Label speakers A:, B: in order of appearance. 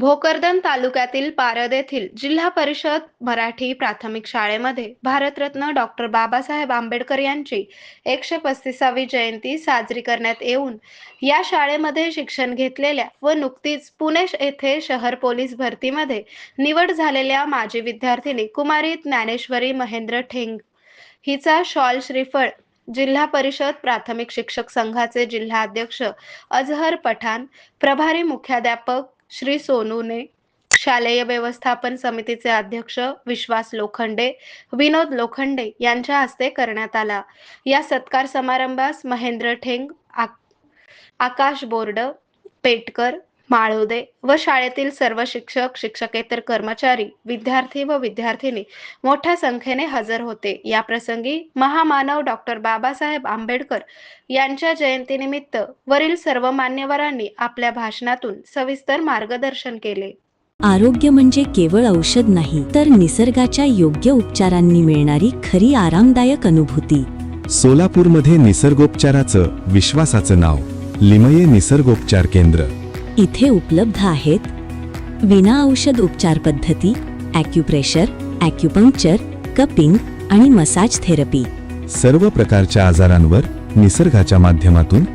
A: भोकरदन तालुक्यातील पारद येथील जिल्हा परिषद मराठी प्राथमिक शाळेमध्ये भारतरत्न डॉक्टर बाबासाहेब आंबेडकर यांची 135वी जयंती साजरी करण्यात येऊन या शाळेमध्ये शिक्षण घेतलेल्या व नुकतीच पुणे येथे शहर पोलीस भरतीमध्ये निवड झालेल्या माजी विद्यार्थिनी कुमारी ज्ञानेश्वरी महेंद्र ठेंग हिचा शॉल श्रीफळ जिल्हा परिषद प्राथमिक शिक्षक संघाचे जिल्हाध्यक्ष अजहर पठाण, प्रभारी मुख्याध्यापक श्री सोनूने, शालेय व्यवस्थापन समितीचे अध्यक्ष विश्वास लोखंडे, विनोद लोखंडे यांच्या हस्ते करण्यात आला। या सत्कार समारंभास महेंद्र ठेंग, आकाश बोर्ड, पेटकर, माळोदे व शाळेतील सर्व शिक्षक, शिक्षकेतर कर्मचारी, विद्यार्थी व विद्यार्थिनी मोठ्या संख्येने हजर होते। या प्रसंगी महामानव डॉक्टर बाबासाहेब आंबेडकर यांच्या जयंतीनिमित्त वरील सर्व मान्यवरांनी आपल्या भाषणातून सविस्तर मार्गदर्शन केले।
B: आरोग्य म्हणजे केवळ औषध नाही, तर निसर्गाच्या योग्य उपचारांनी मिळणारी खरी आरामदायक अनुभूती।
C: सोलापूरमध्ये निसर्गोपचाराचं विश्वासाचं नाव लिमये निसर्गोपचार केंद्र।
B: इथे उपलब्ध आहेत विना औषध उपचार पद्धती, ॲक्युप्रेशर, ॲक्युपंक्चर, कपिंग आणि मसाज थेरपी।
C: सर्व प्रकारच्या आजारांवर निसर्गाच्या माध्यमातून